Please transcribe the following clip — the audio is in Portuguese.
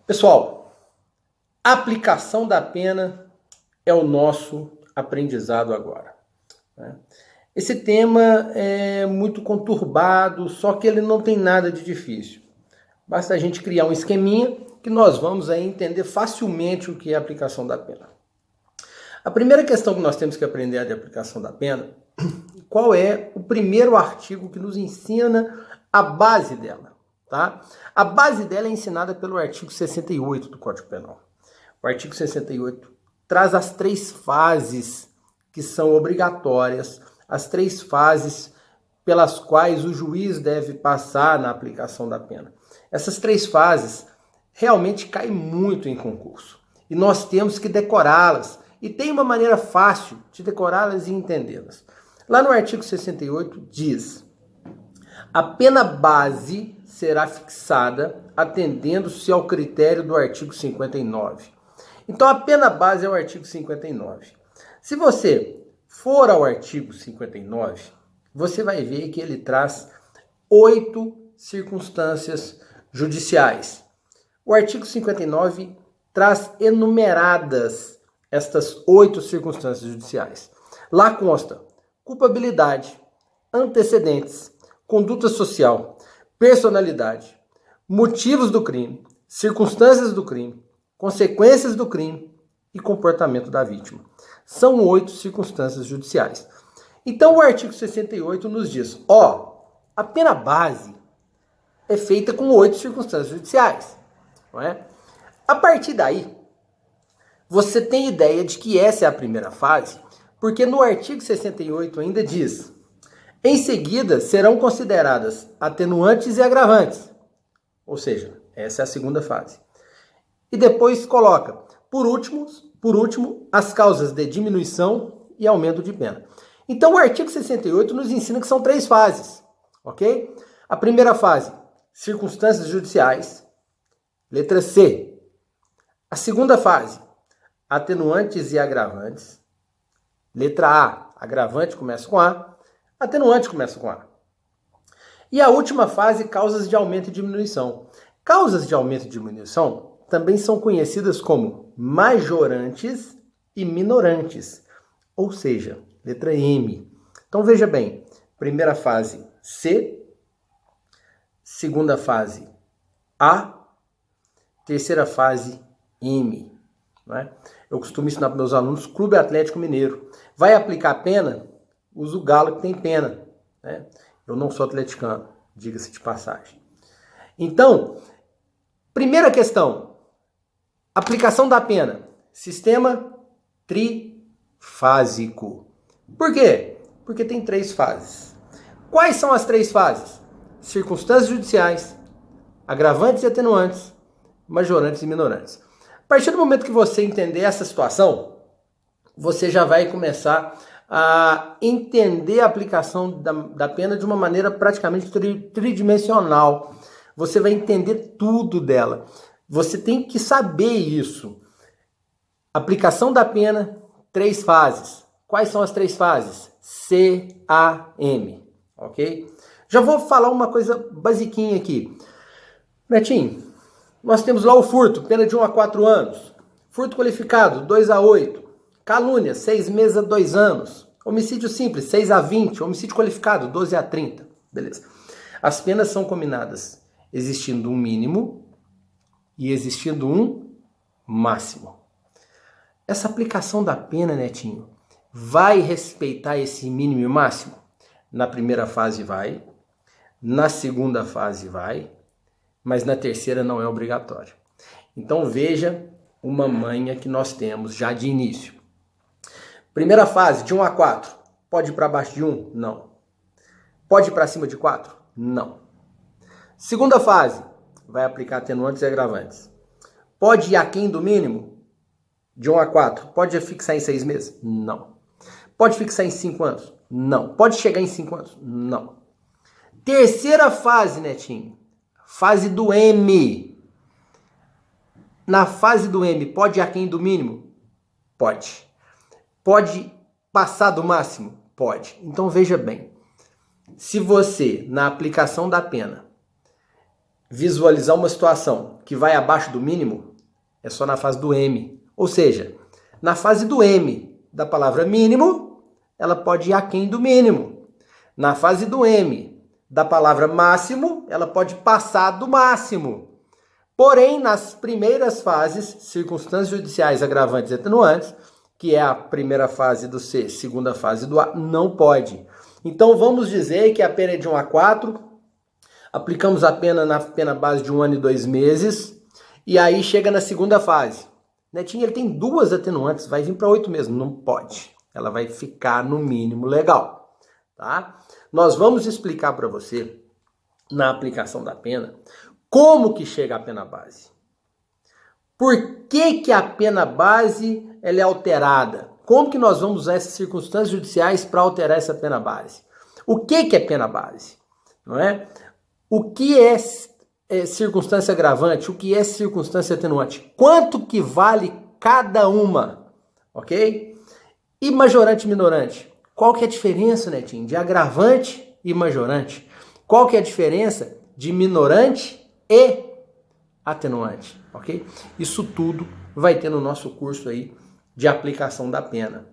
Pessoal, aplicação da pena é o nosso aprendizado agora, né? Esse tema é muito conturbado, só que ele não tem nada de difícil. Basta a gente criar um esqueminha que nós vamos aí entender facilmente o que é a aplicação da pena. A primeira questão que nós temos que aprender é de aplicação da pena, qual é o primeiro artigo que nos ensina a base dela, tá? A base dela é ensinada pelo artigo 68 do Código Penal. O artigo 68 traz as 3 fases que são obrigatórias, as 3 fases pelas quais o juiz deve passar na aplicação da pena. Essas 3 fases realmente caem muito em concurso e nós temos que decorá-las. E tem uma maneira fácil de decorá-las e entendê-las. Lá no artigo 68 diz: a pena base será fixada atendendo-se ao critério do artigo 59. Então a pena base é o artigo 59. Se você for ao artigo 59, você vai ver que ele traz 8 circunstâncias judiciais. O artigo 59 traz enumeradas estas 8 circunstâncias judiciais. Lá consta culpabilidade, antecedentes, conduta social, personalidade, motivos do crime, circunstâncias do crime, consequências do crime e comportamento da vítima. São 8 circunstâncias judiciais. Então o artigo 68 nos diz, a pena base é feita com 8 circunstâncias judiciais, não é? A partir daí, você tem ideia de que essa é a primeira fase, porque no artigo 68 ainda diz: em seguida serão consideradas atenuantes e agravantes. Ou seja, essa é a segunda fase. E depois coloca, por último, as causas de diminuição e aumento de pena. Então o artigo 68 nos ensina que são 3 fases, ok? A primeira fase, circunstâncias judiciais, letra C. A segunda fase, atenuantes e agravantes. Letra A, agravante começa com A, atenuante começa com A. E a última fase, causas de aumento e diminuição. Causas de aumento e diminuição também são conhecidas como majorantes e minorantes, ou seja, letra M. Então veja bem, primeira fase C, segunda fase A, terceira fase M. Não é? Eu costumo ensinar para meus alunos, Clube Atlético Mineiro. Vai aplicar pena? Usa o galo que tem pena, né? Eu não sou atleticano, diga-se de passagem. Então, primeira questão, aplicação da pena, sistema trifásico. Por quê? Porque tem 3 fases. Quais são as 3 fases? Circunstâncias judiciais, agravantes e atenuantes, majorantes e minorantes. A partir do momento que você entender essa situação, você já vai começar a entender a aplicação da pena de uma maneira praticamente tridimensional. Você vai entender tudo dela. Você tem que saber isso. Aplicação da pena, 3 fases. Quais são as 3 fases? C, A, M. Ok? Já vou falar uma coisa basiquinha aqui. Netinho, nós temos lá o furto, pena de 1 a 4 anos. Furto qualificado, 2 a 8. Calúnia, 6 meses a 2 anos. Homicídio simples, 6 a 20. Homicídio qualificado, 12 a 30. Beleza. As penas são combinadas existindo um mínimo e existindo um máximo. Essa aplicação da pena, Netinho, vai respeitar esse mínimo e máximo? Na primeira fase vai, na segunda fase vai, mas na terceira não é obrigatório. Então veja uma manha que nós temos já de início. Primeira fase, de 1 a 4. Pode ir para baixo de 1? Não. Pode ir para cima de 4? Não. Segunda fase, vai aplicar atenuantes e agravantes. Pode ir aquém do mínimo? De 1 a 4. Pode fixar em 6 meses? Não. Pode fixar em 5 anos? Não. Pode chegar em 5 anos? Não. Terceira fase, Netinho. Fase do M. Na fase do M, pode ir aquém do mínimo? Pode. Pode passar do máximo? Pode. Então veja bem, se você, na aplicação da pena, visualizar uma situação que vai abaixo do mínimo, é só na fase do M. Ou seja, na fase do M da palavra mínimo, ela pode ir aquém do mínimo. Na fase do M da palavra máximo, ela pode passar do máximo. Porém, nas primeiras fases, circunstâncias judiciais agravantes e atenuantes, que é a primeira fase do C, segunda fase do A, não pode. Então, vamos dizer que a pena é de 1 a 4, aplicamos a pena na pena base de 1 ano e 2 meses, e aí chega na segunda fase. Netinho, ele tem 2 atenuantes, vai vir para 8 mesmo. Não pode. Ela vai ficar no mínimo legal. Tá? Nós vamos explicar para você, na aplicação da pena, como que chega a pena base. Por que a pena base ela é alterada? Como que nós vamos usar essas circunstâncias judiciais para alterar essa pena base? O que é pena base? Não é? O que é circunstância agravante? O que é circunstância atenuante? Quanto que vale cada uma? Ok? E majorante e minorante? Qual que é a diferença, Netinho, de agravante e majorante? Qual que é a diferença de minorante e atenuante? Ok? Isso tudo vai ter no nosso curso aí de aplicação da pena.